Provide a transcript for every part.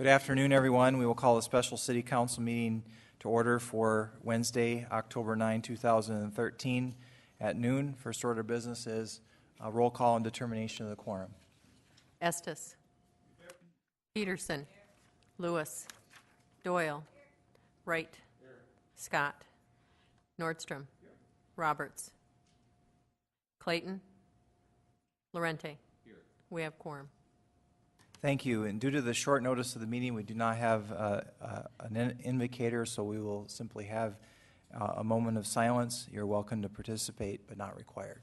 Good afternoon, everyone. We will call a special City Council meeting to order for Wednesday, October 9, 2013 at noon. First order of business is a roll call and determination of the quorum. Estes. Peterson. Lewis. Doyle. Wright. Scott. Nordstrom. Roberts. Clayton. Lorente. We have quorum. Thank you. And due to the short notice of the meeting, we do not have an invocator, so we will simply have a moment of silence. You're welcome to participate, but not required.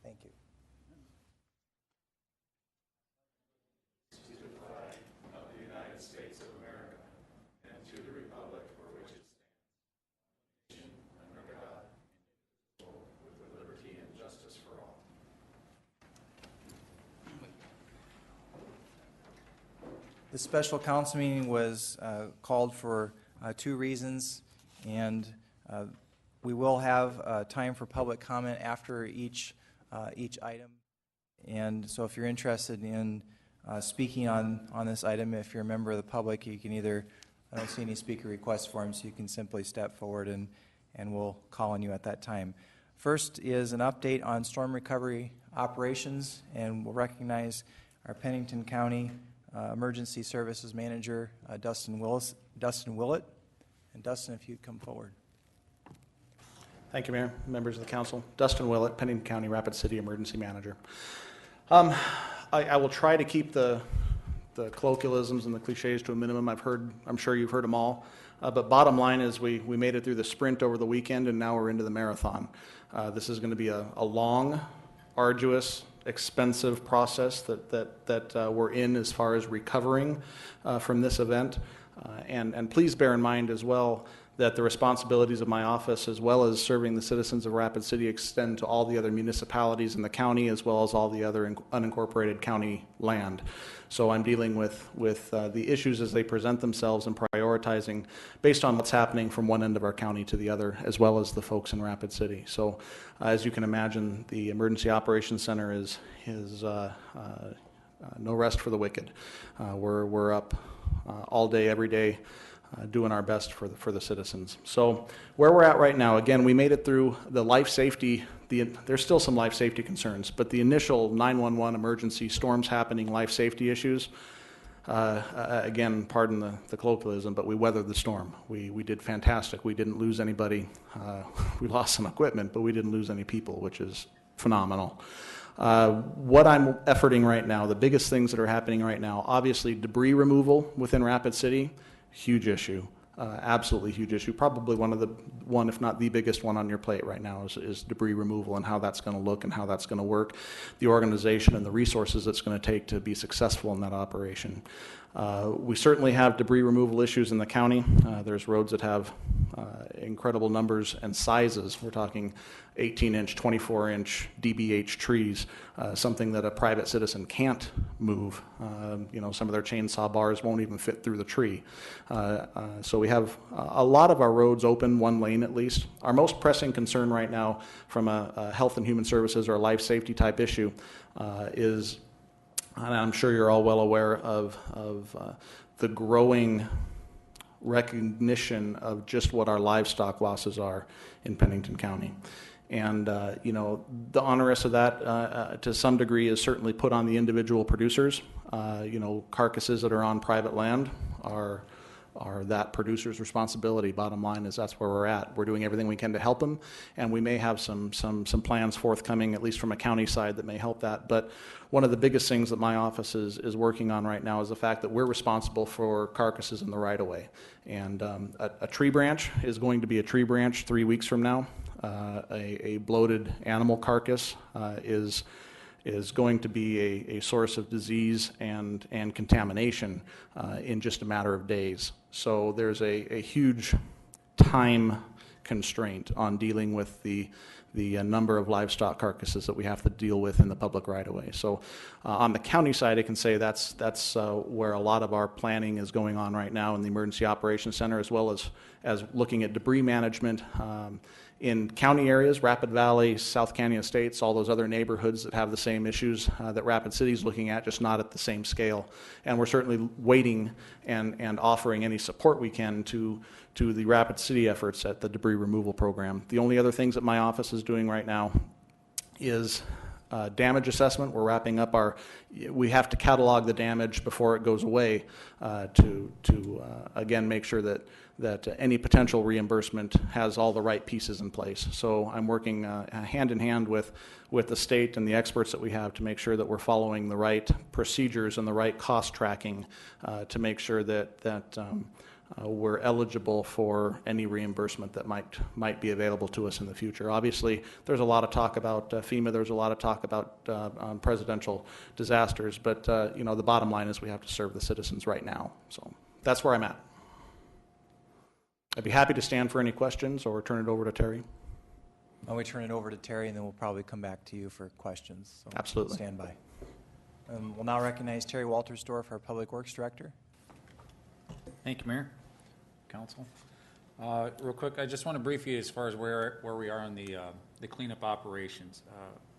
Thank you. To the flag of the United States of America and to the republic for which it stands, one nation, under God, indivisible, with liberty and justice for all. This special council meeting was called for two reasons, and we will have time for public comment after each item. And so if you're interested in speaking on this item, if you're a member of the public, you can either, I don't see any speaker request forms, so you can simply step forward and we'll call on you at that time. First is an update on storm recovery operations, and we'll recognize our Pennington County Emergency Services Manager, Dustin Willett. And Dustin, if you'd come forward. Thank you, Mayor, members of the council. Dustin Willett, Pennington County Rapid City Emergency Manager. I will try to keep the colloquialisms and the cliches to a minimum. I'm sure you've heard them all. But bottom line is we made it through the sprint over the weekend, and now we're into the marathon. This is going to be a long, arduous, expensive process that we're in as far as recovering from this event. And please bear in mind as well that the responsibilities of my office, as well as serving the citizens of Rapid City, extend to all the other municipalities in the county, as well as all the other unincorporated county land. So I'm dealing with the issues as they present themselves and prioritizing based on what's happening from one end of our county to the other, as well as the folks in Rapid City. So as you can imagine, the Emergency Operations Center is no rest for the wicked. We're up all day, every day, doing our best for the citizens. So where we're at right now, again, we made it through the life safety. There's still some life safety concerns, but the initial 911 emergency, storms happening, life safety issues, again, pardon the colloquialism, but we weathered the storm. We did fantastic. We didn't lose anybody. We lost some equipment, but we didn't lose any people, which is phenomenal. What I'm efforting right now, the biggest things that are happening right now, obviously debris removal within Rapid City, huge issue, absolutely huge issue. Probably one, if not the biggest one on your plate right now is debris removal and how that's going to look and how that's going to work, the organization and the resources it's going to take to be successful in that operation. We certainly have debris removal issues in the county. There's roads that have incredible numbers and sizes. We're talking 18-inch, 24-inch DBH trees, something that a private citizen can't move. Some of their chainsaw bars won't even fit through the tree. So we have a lot of our roads open, one lane at least. Our most pressing concern right now from a health and human services or a life safety type issue is, and I'm sure you're all well aware of the growing recognition of just what our livestock losses are in Pennington County. And, the onerous of that to some degree is certainly put on the individual producers. Carcasses that are on private land are that producer's responsibility. Bottom line is that's where we're at. We're doing everything we can to help them, and we may have some plans forthcoming, at least from a county side, that may help that. But one of the biggest things that my office is working on right now is the fact that we're responsible for carcasses in the right-of-way. And a tree branch is going to be a tree branch 3 weeks from now. A bloated animal carcass is going to be a source of disease and contamination in just a matter of days. So there's a huge time constraint on dealing with the number of livestock carcasses that we have to deal with in the public right-of-way. So on the county side, I can say that's where a lot of our planning is going on right now in the Emergency Operations Center, as well as looking at debris management in county areas, Rapid Valley, South Canyon Estates, all those other neighborhoods that have the same issues that Rapid City is looking at, just not at the same scale. And we're certainly waiting and offering any support we can to the Rapid City efforts at the debris removal program. The only other things that my office is doing right now is damage assessment. We're wrapping up we have to catalog the damage before it goes away to again make sure that any potential reimbursement has all the right pieces in place. So I'm working hand in hand with the state and the experts that we have to make sure that we're following the right procedures and the right cost tracking to make sure that we're eligible for any reimbursement that might be available to us in the future. Obviously, there's a lot of talk about FEMA. There's a lot of talk about presidential disasters, but the bottom line is we have to serve the citizens right now. So that's where I'm at. I'd be happy to stand for any questions or turn it over to Terry. Why don't we turn it over to Terry, and then we'll probably come back to you for questions. So Absolutely. Stand by. We'll now recognize Terry Waltersdorf, our Public Works Director. Thank you, Mayor, Council. Real quick, I just want to brief you as far as where we are on the cleanup operations.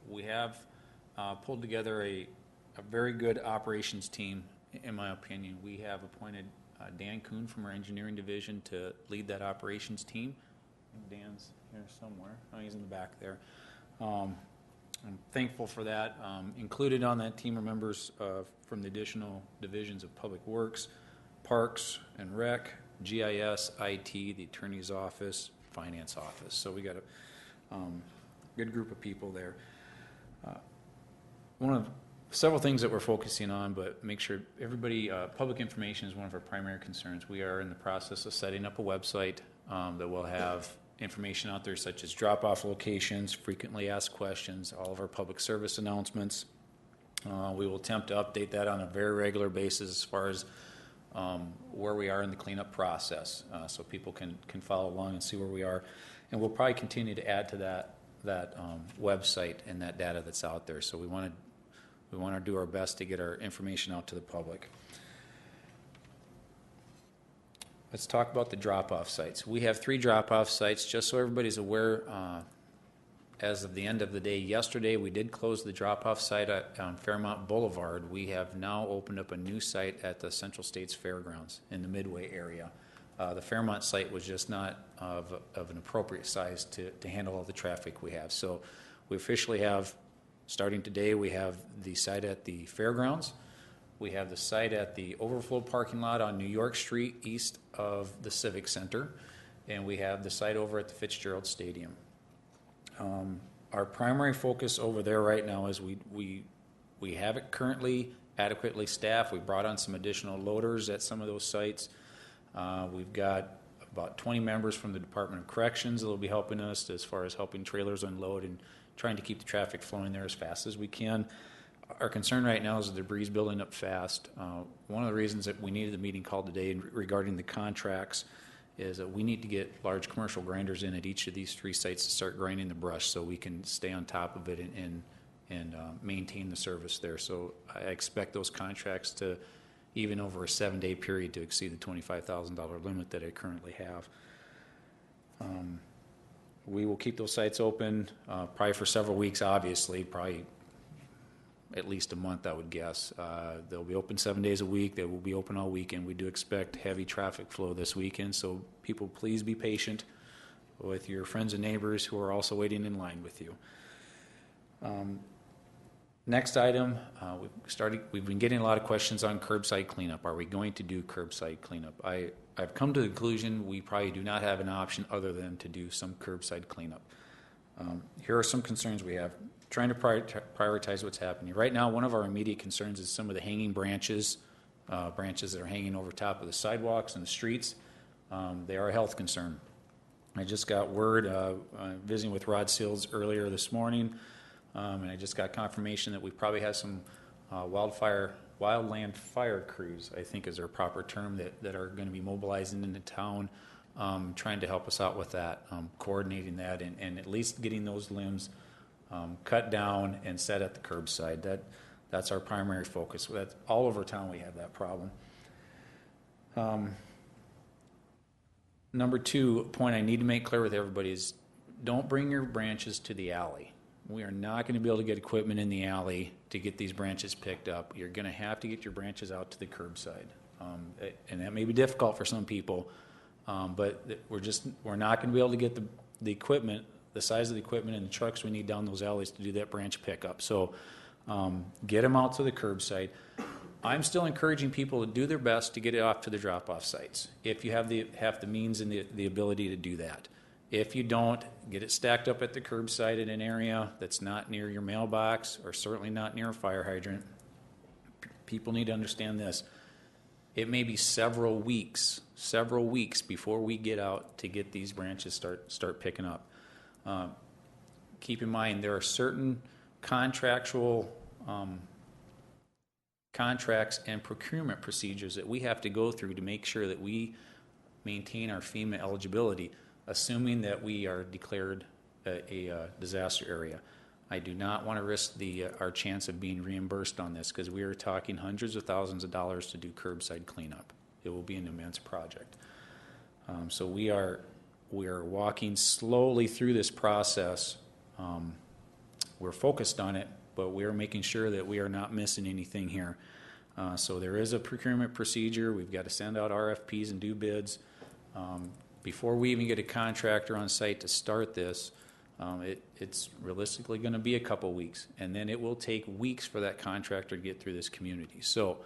We have pulled together a very good operations team, in my opinion. We have appointed Dan Kuhn from our engineering division to lead that operations team. Dan's here somewhere. Oh, he's in the back there. I'm thankful for that. Included on that team are members from the additional divisions of Public Works, Parks and Rec, GIS, IT, the Attorney's Office, Finance Office. So we got a good group of people there. One of several things that we're focusing on, but make sure everybody, public information is one of our primary concerns. We are in the process of setting up a website that will have information out there such as drop-off locations, frequently asked questions, all of our public service announcements. We will attempt to update that on a very regular basis as far as where we are in the cleanup process, so people can follow along and see where we are. And we'll probably continue to add to that website and that data that's out there. So we want to do our best to get our information out to the public. Let's talk about the drop-off sites. We have 3 drop-off sites. Just so everybody's aware, as of the end of the day yesterday, we did close the drop-off site on Fairmont Boulevard. We have now opened up a new site at the Central States Fairgrounds in the Midway area. The Fairmont site was just not of an appropriate size to handle all the traffic we have. So we officially have, starting today, we have the site at the Fairgrounds. We have the site at the overflow parking lot on New York Street east of the Civic Center. And we have the site over at the Fitzgerald Stadium. Our primary focus over there right now is we have it currently adequately staffed. We brought on some additional loaders at some of those sites. We've got about 20 members from the Department of Corrections that will be helping us as far as helping trailers unload and trying to keep the traffic flowing there as fast as we can. Our concern right now is the debris building up fast. One of the reasons that we needed the meeting called today regarding the contracts is that we need to get large commercial grinders in at each of these 3 sites to start grinding the brush so we can stay on top of it and maintain the service there. So I expect those contracts to, even over a 7-day period, to exceed the $25,000 limit that I currently have. We will keep those sites open probably for several weeks, obviously, probably at least a month, I would guess. They'll be open 7 days a week. They will be open all weekend. We do expect heavy traffic flow this weekend, so people please be patient with your friends and neighbors who are also waiting in line with you. Next item, we've been getting a lot of questions on curbside cleanup. Are we going to do curbside cleanup? I've come to the conclusion we probably do not have an option other than to do some curbside cleanup. Here are some concerns we have. Trying to prioritize what's happening. Right now, one of our immediate concerns is some of the hanging branches that are hanging over top of the sidewalks and the streets. They are a health concern. I just got word, visiting with Rod Seals earlier this morning, and I just got confirmation that we probably have some wildland fire crews, I think is their proper term, that are going to be mobilizing into town trying to help us out with that, coordinating that, and at least getting those limbs cut down and set at the curbside. That's our primary focus. That's all over town we have that problem. Number 2 point I need to make clear with everybody is don't bring your branches to the alley. We are not going to be able to get equipment in the alley to get these branches picked up. You're going to have to get your branches out to the curbside. And that may be difficult for some people, but we're not going to be able to get the equipment, the size of the equipment and the trucks we need down those alleys to do that branch pickup. So get them out to the curbside. I'm still encouraging people to do their best to get it off to the drop-off sites if you have the means and the ability to do that. If you don't, get it stacked up at the curbside in an area that's not near your mailbox or certainly not near a fire hydrant. People need to understand this. It may be several weeks before we get out to get these branches start picking up. Keep in mind there are certain contractual contracts and procurement procedures that we have to go through to make sure that we maintain our FEMA eligibility, assuming that we are declared a disaster area. I do not want to risk our chance of being reimbursed on this because we are talking hundreds of thousands of dollars to do curbside cleanup. It will be an immense project. So we are walking slowly through this process. We're focused on it, but we are making sure that we are not missing anything here. So there is a procurement procedure. We've got to send out RFPs and do bids. Before we even get a contractor on site to start this, it's realistically going to be a couple weeks, and then it will take weeks for that contractor to get through this community. So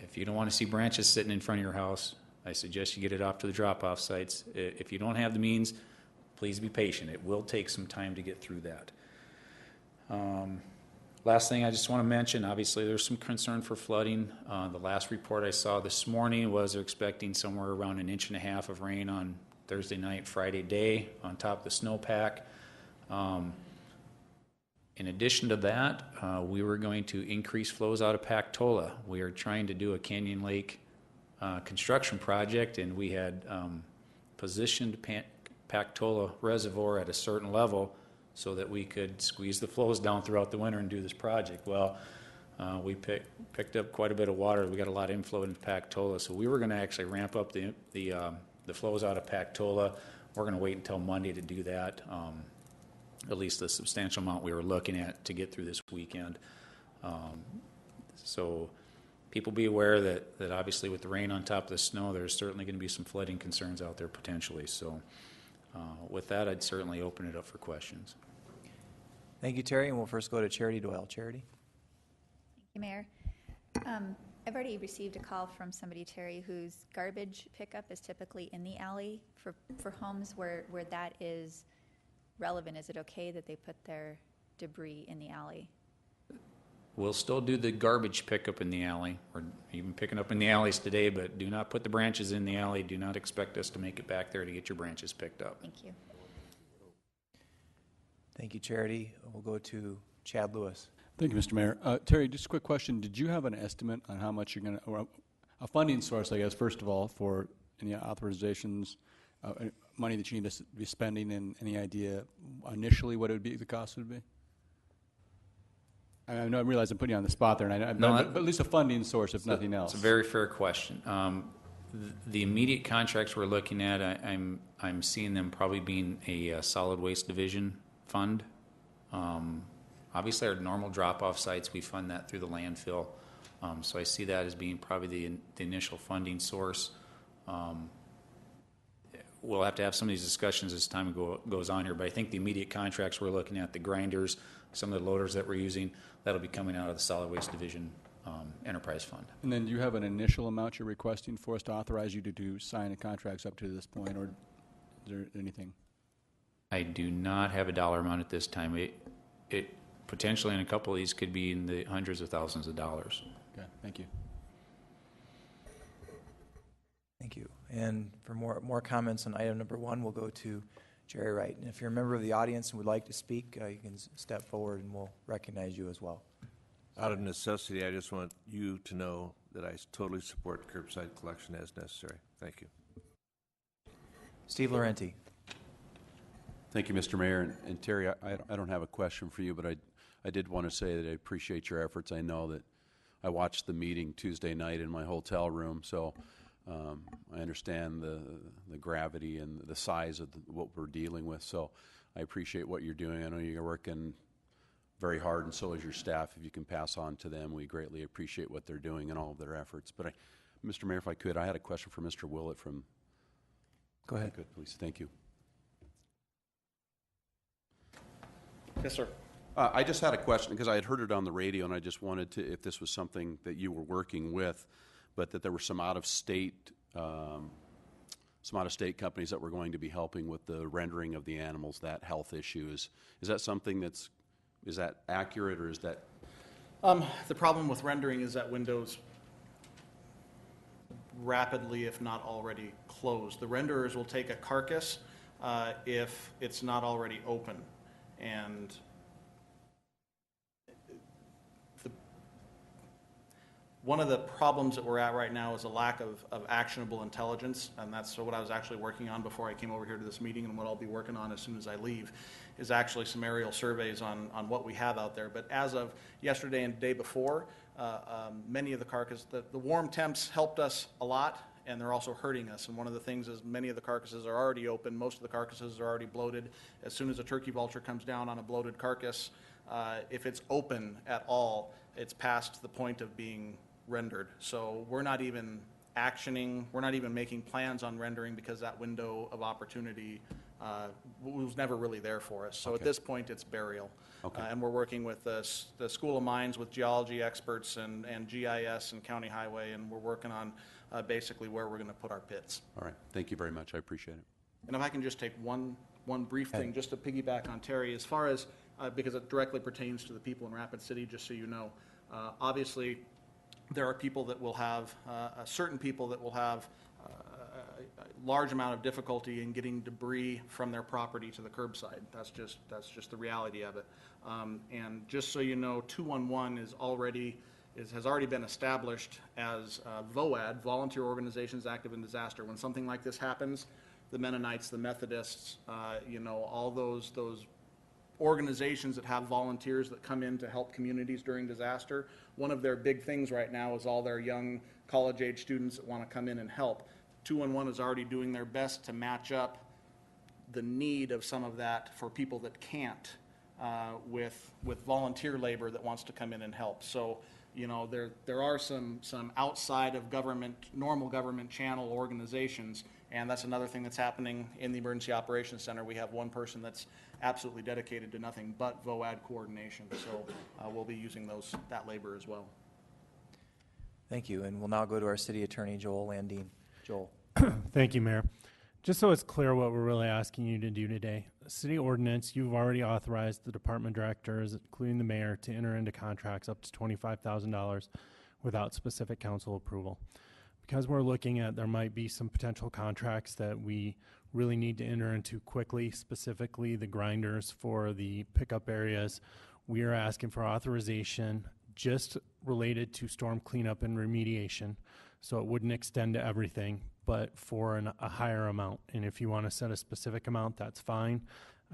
if you don't want to see branches sitting in front of your house, I suggest you get it off to the drop-off sites. If you don't have the means, please be patient. It will take some time to get through that. Last thing I just want to mention, obviously there's some concern for flooding. The last report I saw this morning was they're expecting somewhere around 1.5 inches of rain on Thursday night, Friday day on top of the snowpack. In addition to that, we were going to increase flows out of Pactola. We are trying to do a Canyon Lake construction project, and we had positioned Pactola Reservoir at a certain level so that we could squeeze the flows down throughout the winter and do this project. Well, we picked up quite a bit of water. We got a lot of inflow into Pactola, so we were going to actually ramp up the flows out of Pactola. We're going to wait until Monday to do that, at least the substantial amount we were looking at to get through this weekend. So people be aware that obviously with the rain on top of the snow, there's certainly going to be some flooding concerns out there potentially. So with that, I'd certainly open it up for questions. Thank you, Terry, and we'll first go to Charity Doyle. Charity? Thank you, Mayor. I've already received a call from somebody, Terry, whose garbage pickup is typically in the alley. For homes where that is relevant, is it okay that they put their debris in the alley? We'll still do the garbage pickup in the alley. We're even picking up in the alleys today, but do not put the branches in the alley. Do not expect us to make it back there to get your branches picked up. Thank you. Thank you, Charity. We'll go to Chad Lewis. Thank you, Mr. Mayor. Terry, just a quick question. Did you have an estimate on how much you're going to, or a funding source, I guess, first of all, for any authorizations, money that you need to be spending, and any idea initially what it would be, the cost would be? I know I realize I'm putting you on the spot there, and but at least a funding source, if nothing else. It's a very fair question. The immediate contracts we're looking at, I'm seeing them probably being a solid waste division fund. Obviously, our normal drop-off sites, we fund that through the landfill. So I see that as being probably the initial funding source. We'll have to have some of these discussions as time goes on here, but I think the immediate contracts we're looking at, the grinders, some of the loaders that we're using, that'll be coming out of the solid waste division enterprise fund. And then do you have an initial amount you're requesting for us to authorize you to sign the contracts up to this point, or is there anything? I do not have a dollar amount at this time. It potentially in a couple of these could be in the hundreds of thousands of dollars. Okay, thank you. Thank you. And for more comments on item number 1, we'll go to Jerry Wright. And if you're a member of the audience and would like to speak, you can step forward and we'll recognize you as well. Out of necessity, I just want you to know that I totally support curbside collection as necessary. Thank you. Steve Laurenti. Thank you, Mr. Mayor. And Terry, I don't have a question for you, but I did want to say that I appreciate your efforts. I know that I watched the meeting Tuesday night in my hotel room, so I understand the gravity and the size of what we're dealing with. So I appreciate what you're doing. I know you're working very hard, and so is your staff. If you can pass on to them, we greatly appreciate what they're doing and all of their efforts. But Mr. Mayor, if I could, I had a question for Mr. Willett from. Go ahead. Good, please. Thank you. Yes, sir. I just had a question because I had heard it on the radio, and I just wanted to, if this was something that you were working with, but that there were some out-of-state companies that were going to be helping with the rendering of the animals, that health issue. Is that something is that accurate, or is that? The problem with rendering is that window's rapidly, if not already, closed. The renderers will take a carcass if it's not already open. And one of the problems that we're at right now is a lack of actionable intelligence, and that's what I was actually working on before I came over here to this meeting, and what I'll be working on as soon as I leave is actually some aerial surveys on what we have out there. But as of yesterday and the day before, many of the carcasses, the warm temps helped us a lot, and they're also hurting us. And one of the things is many of the carcasses are already open. Most of the carcasses are already bloated. As soon as a turkey vulture comes down on a bloated carcass, if it's open at all, it's past the point of being rendered. So we're not even actioning, we're not even making plans on rendering because that window of opportunity was never really there for us. So Okay. At this point, it's burial. Okay. And we're working with the School of Mines, with geology experts and GIS and County Highway, and we're working on basically where we're going to put our pits. All right. Thank you very much. I appreciate it. And if I can just take one brief thing, just to piggyback on Terry, as far as, because it directly pertains to the people in Rapid City, just so you know, obviously, there are people that will have, certain people that will have a large amount of difficulty in getting debris from their property to the curbside. That's just the reality of it. And just so you know, 211 has already been established as VOAD, Volunteer Organizations Active in Disaster. When something like this happens, the Mennonites, the Methodists, all those organizations that have volunteers that come in to help communities during disaster, one of their big things right now is all their young college-age students that want to come in and help. 211 is already doing their best to match up the need of some of that for people that can't with volunteer labor that wants to come in and help. So, there are some outside of government, normal government channel organizations, and that's another thing that's happening in the Emergency Operations Center. We have one person that's absolutely dedicated to nothing but VOAD coordination, so we'll be using that labor as well. Thank you. And we'll now go to our City Attorney, Joel Landine. Joel. Thank you, Mayor. Just so it's clear what we're really asking you to do today, city ordinance, you've already authorized the department directors, including the mayor, to enter into contracts up to $25,000 without specific council approval. Because we're looking at there might be some potential contracts that we really need to enter into quickly, specifically the grinders for the pickup areas, we are asking for authorization just related to storm cleanup and remediation. So it wouldn't extend to everything, but for a higher amount. And if you want to set a specific amount, that's fine.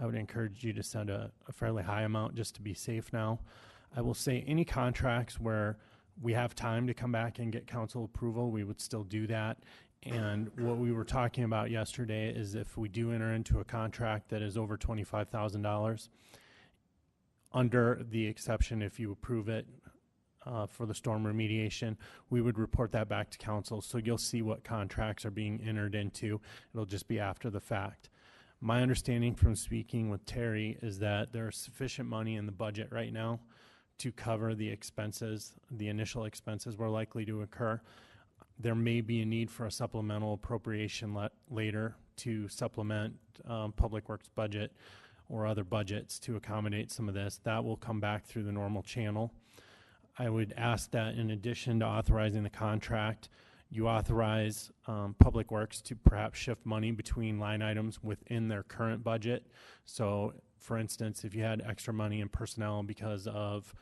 I would encourage you to set a fairly high amount just to be safe now. I will say any contracts where we have time to come back and get council approval, we would still do that. And what we were talking about yesterday is if we do enter into a contract that is over $25,000, under the exception if you approve it, for the storm remediation, we would report that back to council. So you'll see what contracts are being entered into. It'll just be after the fact. My understanding from speaking with Terry is that there's sufficient money in the budget right now to cover the expenses, the initial expenses we're likely to incur. There may be a need for a supplemental appropriation later to supplement Public Works budget or other budgets to accommodate some of this. That will come back through the normal channel. I would ask that in addition to authorizing the contract, you authorize Public Works to perhaps shift money between line items within their current budget. So, for instance, if you had extra money in personnel because of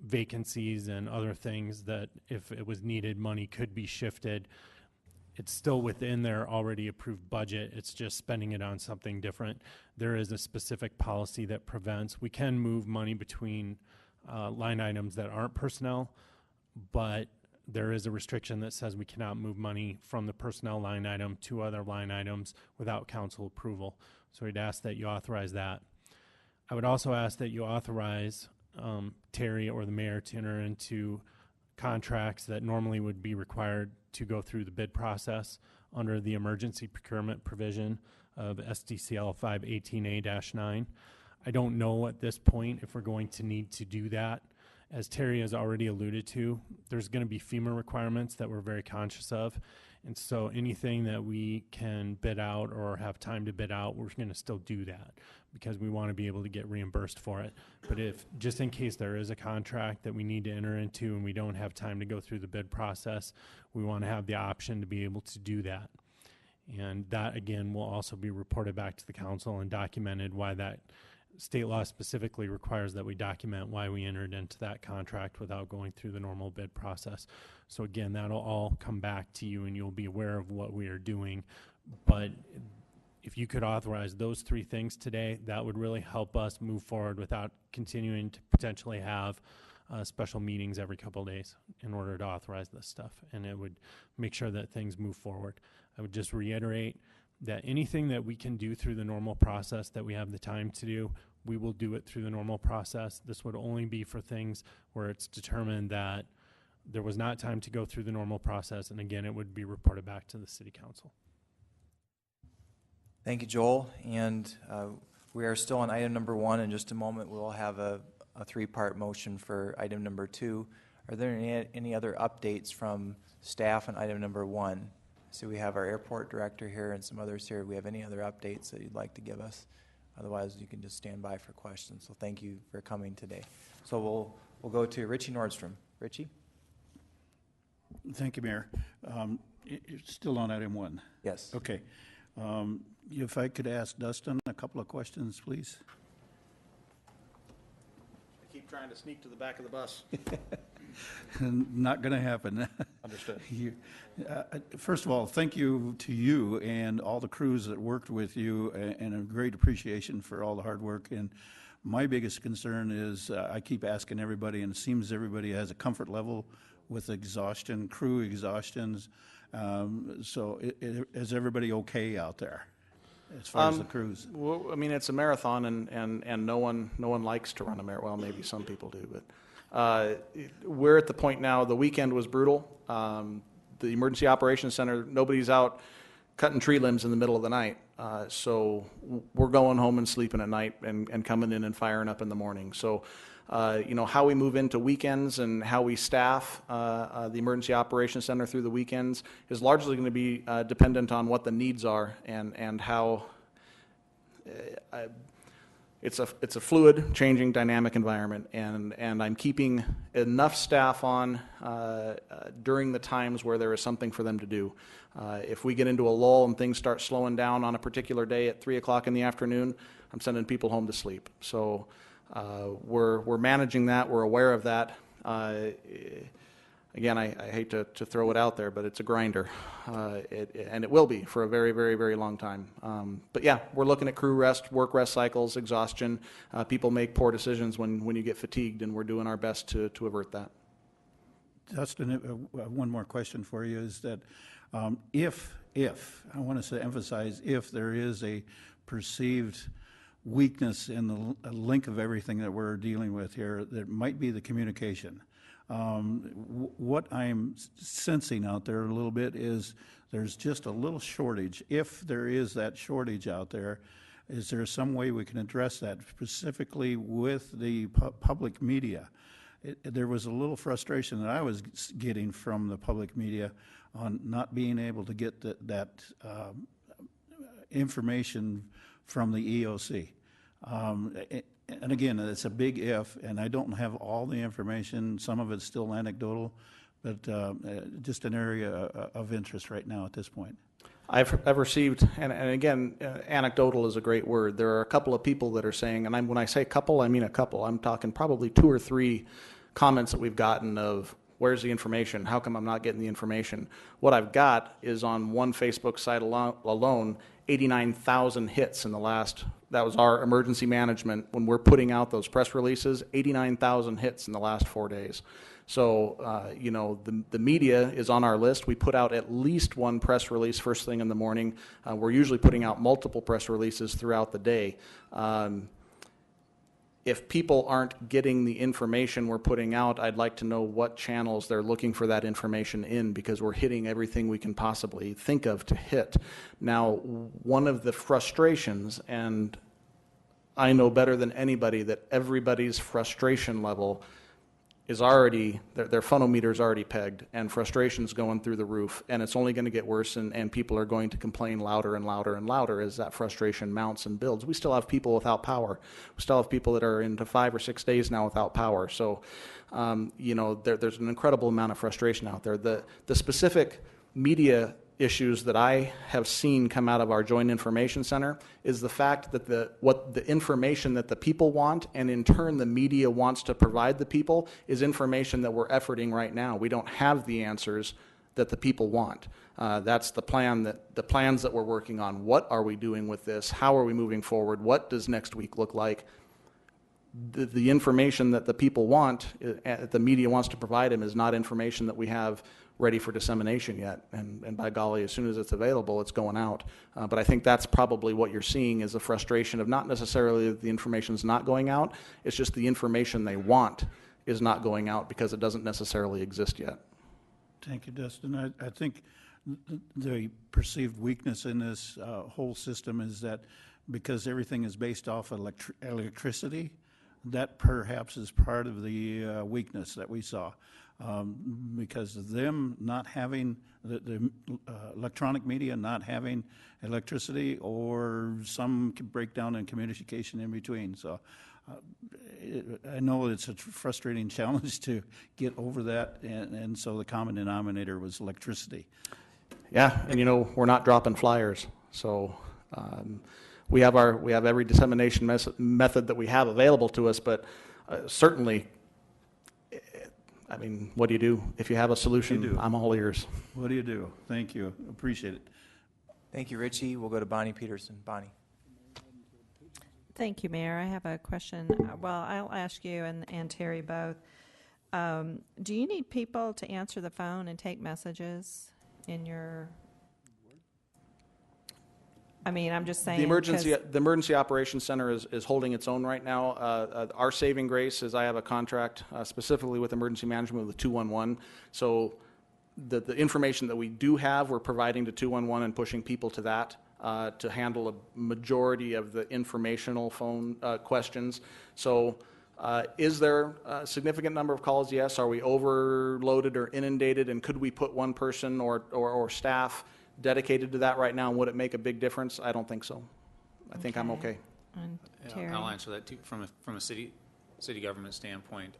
vacancies and other things that if it was needed, money could be shifted. it's still within their already approved budget. It's just spending it on something different. There is a specific policy that prevents, we can move money between line items that aren't personnel, but there is a restriction that says we cannot move money from the personnel line item to other line items without council approval. So we'd ask that you authorize that. I would also ask that you authorize Terry or the mayor to enter into contracts that normally would be required to go through the bid process under the emergency procurement provision of SDCL 518A-9. I don't know at this point if we're going to need to do that. As Terry has already alluded to, there's going to be FEMA requirements that we're very conscious of. And so anything that we can bid out or have time to bid out, we're going to still do that because we want to be able to get reimbursed for it. But if, just in case there is a contract that we need to enter into and we don't have time to go through the bid process, we want to have the option to be able to do that. And that, again, will also be reported back to the council and documented why that state law specifically requires that we document why we entered into that contract without going through the normal bid process. So again, that'll all come back to you and you'll be aware of what we are doing. But if you could authorize those three things today, that would really help us move forward without continuing to potentially have special meetings every couple of days in order to authorize this stuff. And it would make sure that things move forward. I would just reiterate that anything that we can do through the normal process that we have the time to do, we will do it through the normal process. This would only be for things where it's determined that there was not time to go through the normal process, and again, it would be reported back to the city council. Thank you, Joel. And we are still on item number 1. In just a moment, we will have a three-part motion for item number 2. Are there any other updates from staff on item number 1? So we have our airport director here and some others here. Do we have any other updates that you'd like to give us? Otherwise, you can just stand by for questions. So thank you for coming today. So we'll go to Richie Nordstrom. Richie? Thank you, Mayor. You're still on item 1? Yes. Okay. If I could ask Dustin a couple of questions, please. I keep trying to sneak to the back of the bus. Not going to happen. Understood. First of all, thank you to you and all the crews that worked with you, and a great appreciation for all the hard work. And my biggest concern is I keep asking everybody, and it seems everybody has a comfort level with exhaustion, crew exhaustions. So is everybody okay out there as far as the crews? Well, I mean, it's a marathon, and no one likes to run a marathon. Well, maybe some people do, but we're at the point now. The weekend was brutal. The Emergency Operations Center, nobody's out cutting tree limbs in the middle of the night. So we're going home and sleeping at night and coming in and firing up in the morning. So, how we move into weekends and how we staff the Emergency Operations Center through the weekends is largely going to be dependent on what the needs are and how it's a fluid, changing, dynamic environment, and I'm keeping enough staff on during the times where there is something for them to do. If we get into a lull and things start slowing down on a particular day at 3 o'clock in the afternoon, I'm sending people home to sleep. So we're managing that. We're aware of that. Again, I hate to throw it out there, but it's a grinder, and it will be for a very, very, very long time. But yeah, we're looking at crew rest, work rest cycles, exhaustion. People make poor decisions when you get fatigued, and we're doing our best to avert that. Dustin, one more question for you is that if I want to emphasize, if there is a perceived weakness in the link of everything that we're dealing with here, that might be the communication. What I'm sensing out there a little bit is there's just a little shortage. If there is that shortage out there, is there some way we can address that specifically with the public media? There was a little frustration that I was getting from the public media on not being able to get that information from the EOC. And again, it's a big if, and I don't have all the information. Some of it's still anecdotal, but just an area of interest right now at this point. I've received, and again, anecdotal is a great word. There are a couple of people that are saying, and when I say couple, I mean a couple. I'm talking probably 2 or 3 comments that we've gotten of, Where's the information? How come I'm not getting the information? What I've got is on one Facebook site alone 89,000 hits in the last, that was our emergency management, when we're putting out those press releases, 89,000 hits in the last 4 days. So, the media is on our list. We put out at least one press release first thing in the morning. We're usually putting out multiple press releases throughout the day. If people aren't getting the information we're putting out, I'd like to know what channels they're looking for that information in, because we're hitting everything we can possibly think of to hit. Now, one of the frustrations, and I know better than anybody that everybody's frustration level is already, their phonometer is already pegged, and frustration's going through the roof, and it's only going to get worse, and people are going to complain louder and louder and louder as that frustration mounts and builds. We still have people without power. We still have people that are into 5 or 6 days now without power. So, there's an incredible amount of frustration out there. The specific media issues that I have seen come out of our Joint Information Center is the fact that the information that the people want, and in turn the media wants to provide the people, is information that we're efforting right now. We don't have the answers that the people want. That's the plans that we're working on. What are we doing with this? How are we moving forward? What does next week look like? The information that the people want, the media wants to provide them, is not information that we have ready for dissemination yet. And by golly, as soon as it's available, it's going out. But I think that's probably what you're seeing, is the frustration of not necessarily that the information's not going out, it's just the information they want is not going out because it doesn't necessarily exist yet. Thank you, Dustin. I think the perceived weakness in this whole system is that because everything is based off electricity, that perhaps is part of the weakness that we saw. Because of them not having, the electronic media not having electricity, or some breakdown in communication in between. So I know it's a frustrating challenge to get over that, and so the common denominator was electricity. Yeah, and we're not dropping flyers. So we have every dissemination method that we have available to us, but certainly, I mean, what do you do? If you have a solution, I'm all ears. What do you do? Thank you. Appreciate it. Thank you, Richie. We'll go to Bonnie Peterson. Bonnie. Thank you, Mayor. I have a question. Well, I'll ask you and Terry both. Do you need people to answer the phone and take messages in your... I mean, I'm just saying... The Emergency Operations Center is holding its own right now. Our saving grace is I have a contract specifically with Emergency Management with the 211. So the information that we do have, we're providing to 211 and pushing people to that to handle a majority of the informational phone questions. So is there a significant number of calls? Yes. Are we overloaded or inundated? And could we put one person or staff dedicated to that right now, and would it make a big difference? I don't think so. I think I'm okay. And Terry? I'll answer that too. From a city government standpoint,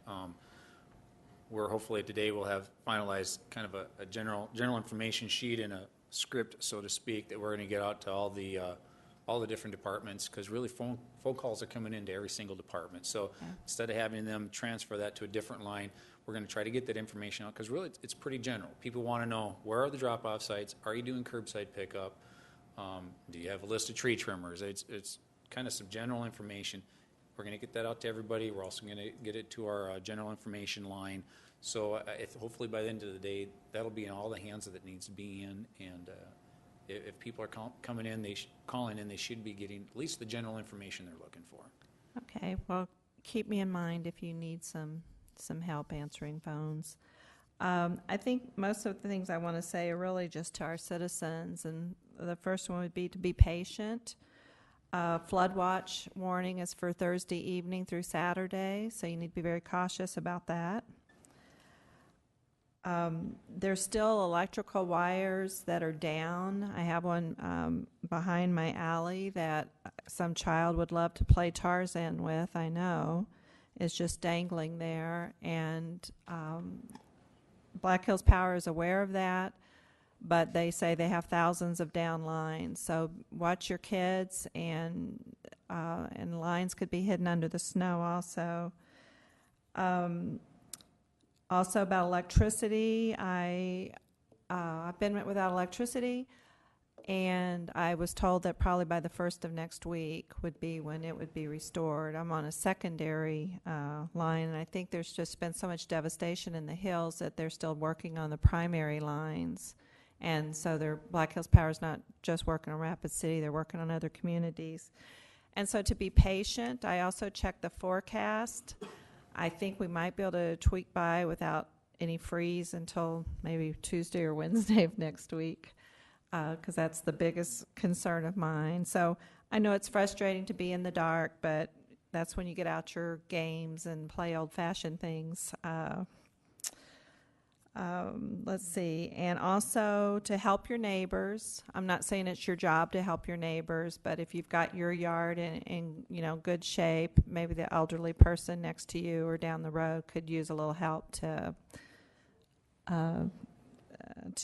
we're hopefully today we'll have finalized kind of a general information sheet and a script, so to speak, that we're going to get out to all the different departments, because really phone calls are coming into every single department. So instead of having them transfer that to a different line, we're going to try to get that information out, because really it's pretty general. People want to know, where are the drop-off sites? Are you doing curbside pickup? Do you have a list of tree trimmers? It's kind of some general information. We're going to get that out to everybody. We're also going to get it to our general information line. So hopefully by the end of the day, that'll be in all the hands that it needs to be in. And if people are coming in, calling in, they should be getting at least the general information they're looking for. Okay. Well, keep me in mind if you need some help answering phones. I think most of the things I want to say are really just to our citizens, and the first one would be to be patient. Flood watch warning is for Thursday evening through Saturday, so you need to be very cautious about that. There's still electrical wires that are down. I have one behind my alley that some child would love to play Tarzan with, I know. It's just dangling there, and Black Hills Power is aware of that, but they say they have thousands of down lines. So watch your kids, and lines could be hidden under the snow also. Also about electricity, I've been without electricity, and I was told that probably by the 1st of next week would be when it would be restored. I'm on a secondary line, and I think there's just been so much devastation in the hills that they're still working on the primary lines. And so Black Hills Power is not just working on Rapid City, they're working on other communities. And so to be patient, I also checked the forecast. I think we might be able to tweak by without any freeze until maybe Tuesday or Wednesday of next week, because that's the biggest concern of mine. So I know it's frustrating to be in the dark, but that's when you get out your games and play old-fashioned things. Let's see, and also to help your neighbors. I'm not saying it's your job to help your neighbors, but if you've got your yard in good shape, maybe the elderly person next to you or down the road could use a little help to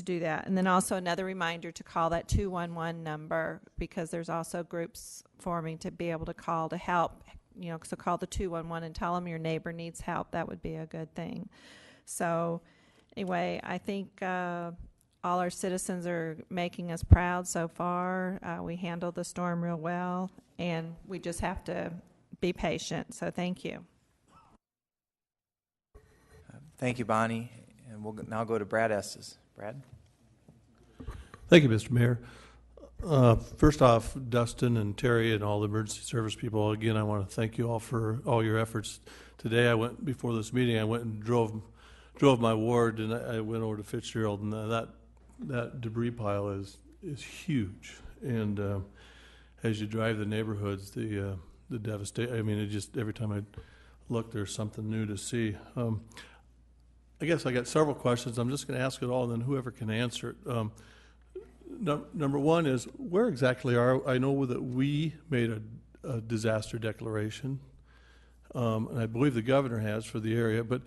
do that. And then also another reminder to call that 211 number, because there's also groups forming to be able to call to help. So call the 211 and tell them your neighbor needs help. That would be a good thing. So anyway, I think all our citizens are making us proud so far. We handled the storm real well, and we just have to be patient. So thank you. Thank you, Bonnie. And we'll now go to Brad Estes. Brad? Thank you, Mr. Mayor. First off, Dustin and Terry and all the emergency service people, again, I want to thank you all for all your efforts. Today, before this meeting, I went and drove my ward, and I went over to Fitzgerald, and that debris pile is huge. And as you drive the neighborhoods, the devastation. I mean, it just every time I look, there's something new to see. I guess I got several questions. I'm just going to ask it all, and then whoever can answer it. Number one is, where exactly I know that we made a disaster declaration, and I believe the governor has for the area. But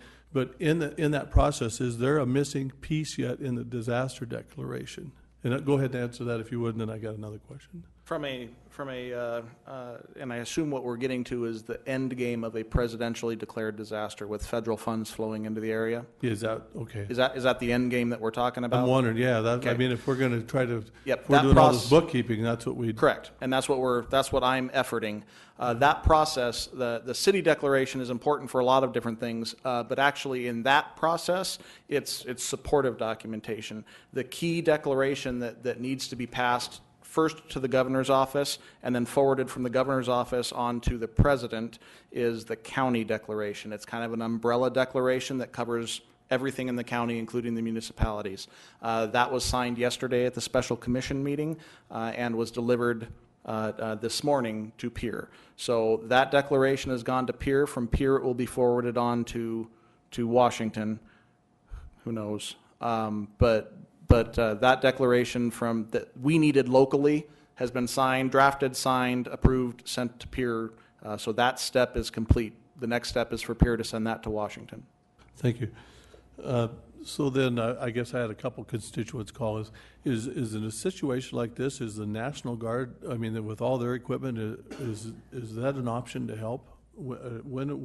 in that process, is there a missing piece yet in the disaster declaration? And go ahead and answer that if you would, and then I got another question. And I assume what we're getting to is the end game of a presidentially declared disaster with federal funds flowing into the area. Is that okay? Is that the end game that we're talking about? I'm wondering. Yeah, Okay. I mean, if we're going to try to, Yep, if we're that doing all this process- bookkeeping, that's what we Correct, and that's what I'm efforting. That process, the city declaration is important for a lot of different things, but actually in that process, it's supportive documentation. The key declaration that needs to be passed first to the governor's office and then forwarded from the governor's office on to the president is the county declaration. It's kind of an umbrella declaration that covers everything in the county, including the municipalities. That was signed yesterday at the special commission meeting and was delivered this morning to Pierre. So that declaration has gone to Pierre. From Pierre, it will be forwarded on to Washington. Who knows? But that declaration that we needed locally has been signed, drafted, signed, approved, sent to Pierre. So that step is complete. The next step is for Pierre to send that to Washington. Thank you. So then I guess I had a couple constituents call is in a situation like this, is the National Guard, I mean, with all their equipment, is that an option to help? When do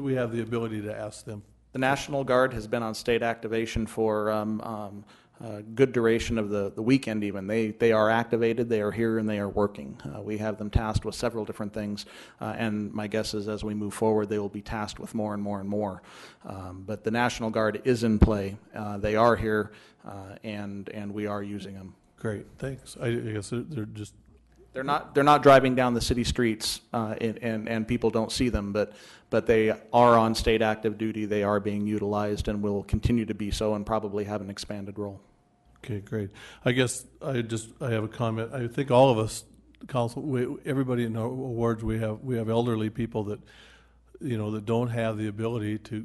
we have the ability to ask them? The National Guard has been on state activation for a good duration of the weekend even. They are activated, they are here, and they are working. We have them tasked with several different things, and my guess is as we move forward, they will be tasked with more and more and more. But the National Guard is in play. They are here, and we are using them. Great, thanks. I guess they're just... They're not driving down the city streets, and people don't see them, but they are on state active duty. They are being utilized and will continue to be so, and probably have an expanded role. Okay, great. I guess I have a comment. I think all of us, council, everybody in our wards, we have elderly people that, that don't have the ability to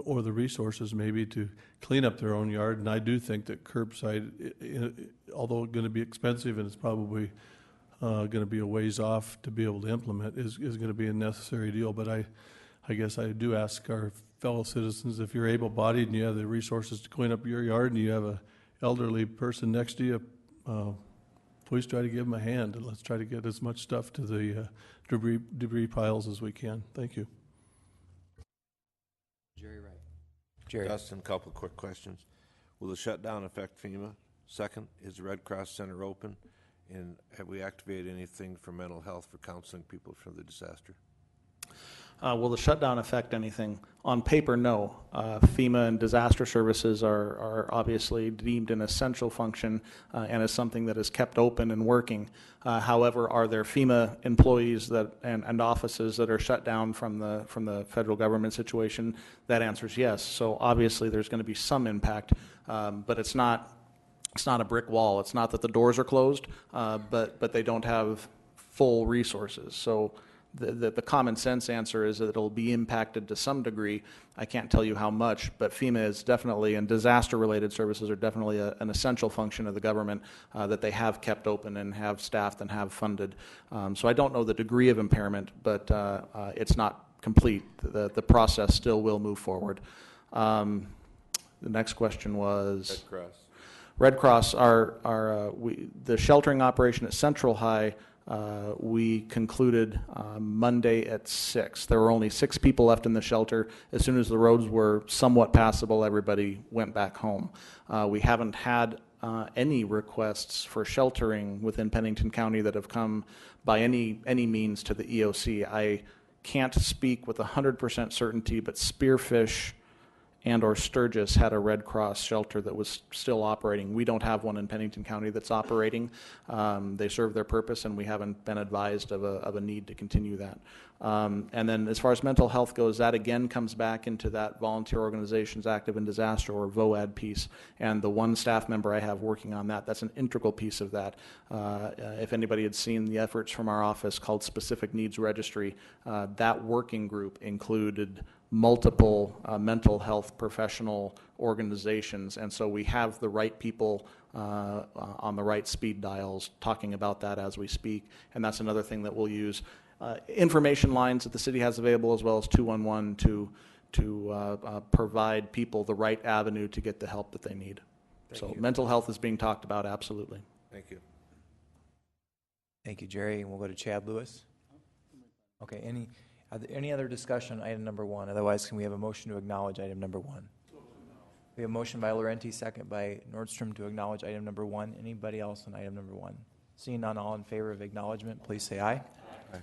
or the resources maybe to clean up their own yard. And I do think that curbside, although going to be expensive and it's probably going to be a ways off to be able to implement, is going to be a necessary deal. But I guess I do ask our fellow citizens, if you're able-bodied and you have the resources to clean up your yard and you have a elderly person next to you, please try to give them a hand, and let's try to get as much stuff to the debris piles as we can. Thank you. Jerry. Dustin, a couple of quick questions. Will the shutdown affect FEMA? Second, is the Red Cross Center open? And have we activated anything for mental health for counseling people from the disaster? Will the shutdown affect anything? On paper, no. FEMA and disaster services are obviously deemed an essential function and is something that is kept open and working. However, are there FEMA employees that and offices that are shut down from the federal government situation? That answer is yes. So obviously, there's going to be some impact, but it's not a brick wall. It's not that the doors are closed, but they don't have full resources. So the common sense answer is that it'll be impacted to some degree. I can't tell you how much, but FEMA is definitely, and disaster-related services are definitely an essential function of the government that they have kept open and have staffed and have funded. So I don't know the degree of impairment, but it's not complete. The process still will move forward. The next question was Red Cross. The sheltering operation at Central High. We concluded Monday at 6. There were only 6 people left in the shelter. As soon as the roads were somewhat passable, everybody went back home. We haven't had any requests for sheltering within Pennington County that have come by any means to the EOC. I can't speak with 100% certainty, but Spearfish and or Sturgis had a Red Cross shelter that was still operating. We don't have one in Pennington County that's operating. They serve their purpose, and we haven't been advised of a need to continue that. And then as far as mental health goes, that again comes back into that Volunteer Organizations Active in Disaster, or VOAD piece, and the one staff member I have working on that's an integral piece of that. If anybody had seen the efforts from our office called Specific Needs Registry, that working group included multiple mental health professional organizations, and so we have the right people on the right speed dials talking about that as we speak, and that's another thing that we'll use. Information lines that the city has available, as well as 211 to provide people the right avenue to get the help that they need. So mental health is being talked about, absolutely. Thank you. Thank you, Jerry. And we'll go to Chad Lewis. Okay, any other discussion on item number 1? Otherwise, can we have a motion to acknowledge item number 1? We have a motion by Laurenti, second by Nordstrom to acknowledge item number 1. Anybody else on item number 1? Seeing none, all in favor of acknowledgement, please say aye. Aye.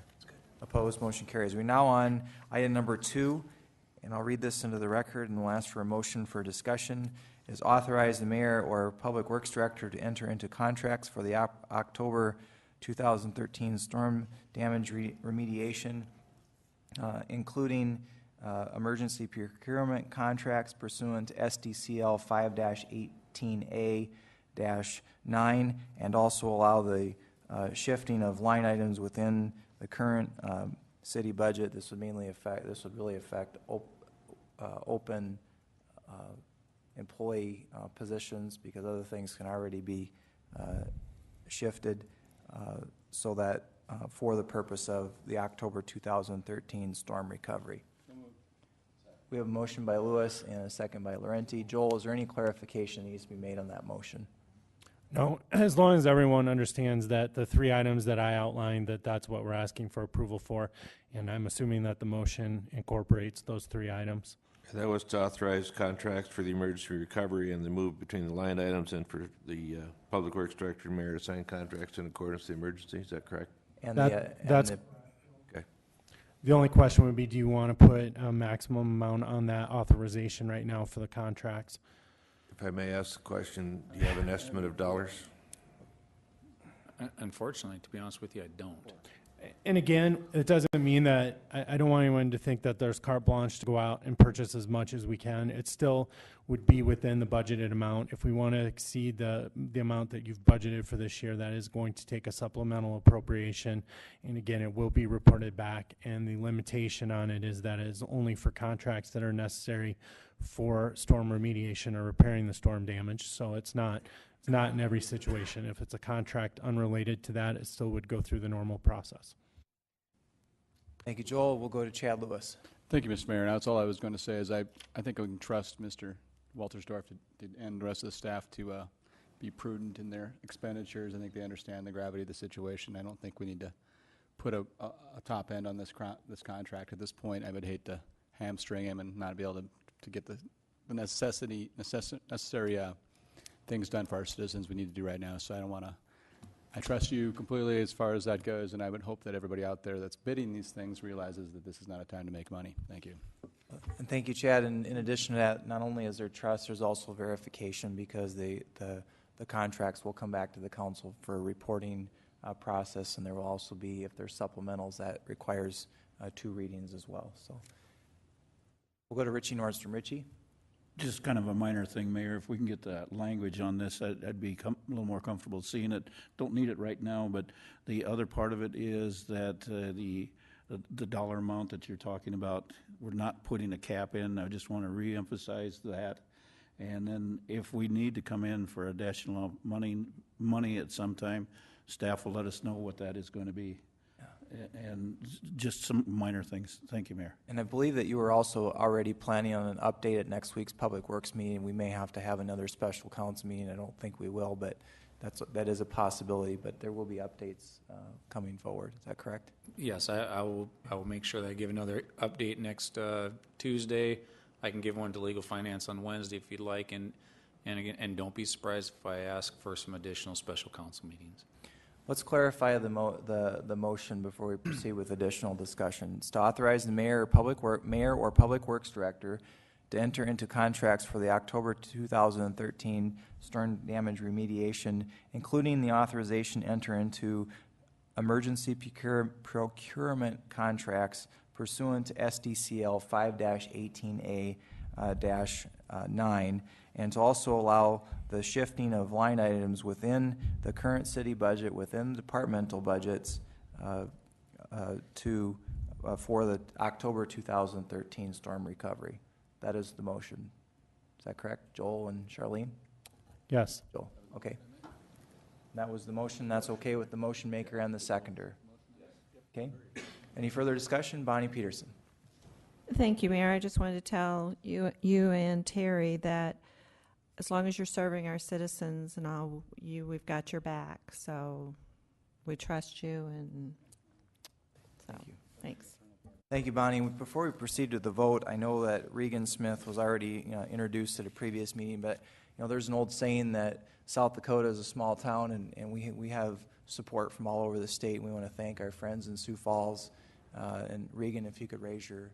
Opposed, motion carries. We're now on item number 2, and I'll read this into the record and we'll ask for a motion for discussion. Is authorize the mayor or public works director to enter into contracts for the October 2013 storm damage remediation, including emergency procurement contracts pursuant to SDCL 5-18A-9, and also allow the shifting of line items within the current city budget. This would really affect open employee positions, because other things can already be shifted so that for the purpose of the October 2013 storm recovery. We have a motion by Lewis and a second by Laurenti. Joel, is there any clarification that needs to be made on that motion? No, as long as everyone understands that the 3 items that I outlined, that's what we're asking for approval for, and I'm assuming that the motion incorporates those 3 items. That was to authorize contracts for the emergency recovery and the move between the line items, and for the Public Works Director and Mayor to sign contracts in accordance with the emergency. Is that correct? And that's okay. The only question would be, do you want to put a maximum amount on that authorization right now for the contracts? If I may ask the question, do you have an estimate of dollars? Unfortunately, to be honest with you, I don't. And again, it doesn't mean that I don't want anyone to think that there's carte blanche to go out and purchase as much as we can. It still would be within the budgeted amount. If we want to exceed the amount that you've budgeted for this year, that is going to take a supplemental appropriation. And again, it will be reported back. And the limitation on it is that it is only for contracts that are necessary for storm remediation or repairing the storm damage. So it's not in every situation. If it's a contract unrelated to that, it still would go through the normal process. Thank you, Joel. We'll go to Chad Lewis. Thank you, Mr. Mayor. Now, that's all I was going to say is I think I can trust Mr. Waltersdorf and the rest of the staff to be prudent in their expenditures. I think they understand the gravity of the situation. I don't think we need to put a top end on this contract at this point. I would hate to hamstring him and not be able to get the the necessary things done for our citizens we need to do right now. So I don't want to. I trust you completely as far as that goes, and I would hope that everybody out there that's bidding these things realizes that this is not a time to make money. Thank you. And thank you, Chad. And in addition to that, not only is there trust, there's also verification, because the contracts will come back to the council for a reporting process, and there will also be, if there's supplementals, that requires 2 readings as well. So we'll go to Richie Nordstrom. Richie? Just kind of a minor thing, Mayor. If we can get the language on this, I'd be a little more comfortable seeing it. Don't need it right now, but the other part of it is that the dollar amount that you're talking about, we're not putting a cap in. I just want to reemphasize that. And then if we need to come in for additional money at some time, staff will let us know what that is going to be. And just some minor things. Thank you, Mayor. And I believe that you were also already planning on an update at next week's Public Works meeting. We may have to have another special council meeting. I don't think we will, but that is a possibility. But there will be updates coming forward. Is that correct? Yes, I will make sure that I give another update next Tuesday. I can give one to Legal Finance on Wednesday if you'd like, and again, don't be surprised if I ask for some additional special council meetings. Let's clarify the motion before we proceed with additional discussion. It's to authorize the mayor or public works director to enter into contracts for the October 2013 storm damage remediation, including the authorization to enter into emergency procurement contracts pursuant to SDCL 5-18A-9, and to also allow the shifting of line items within the current city budget, within the departmental budgets, for the October 2013 storm recovery. That is the motion. Is that correct, Joel and Charlene? Yes. Joel, okay. That was the motion. That's okay with the motion maker and the seconder. Okay. Any further discussion? Bonnie Peterson. Thank you, Mayor. I just wanted to tell you and Terry that as long as you're serving our citizens and all, we've got your back. So we trust you, and so Thank you. thanks. Thank you, Bonnie. Before we proceed to the vote, I know that Regan Smith was already introduced at a previous meeting, but there's an old saying that South Dakota is a small town, and we have support from all over the state. We want to thank our friends in Sioux Falls. And Regan, if you could raise your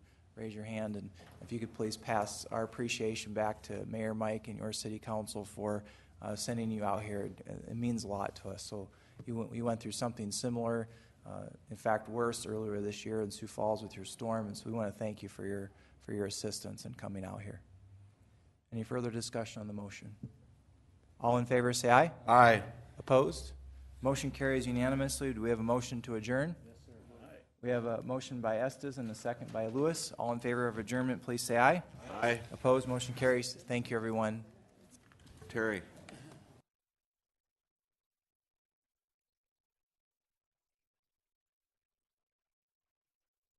hand, and if you could please pass our appreciation back to Mayor Mike and your city council for sending you out here. It means a lot to us. So you went through something similar, in fact worse, earlier this year in Sioux Falls with your storm, and so we want to thank you for your assistance in coming out here. Any further discussion on the motion? All in favor say aye. Aye. Opposed? Motion carries unanimously. Do we have a motion to adjourn? Yes, sir. Aye. We have a motion by Estes and a second by Lewis. All in favor of adjournment, please say aye. Aye. Opposed? Motion carries. Thank you, everyone. Terry.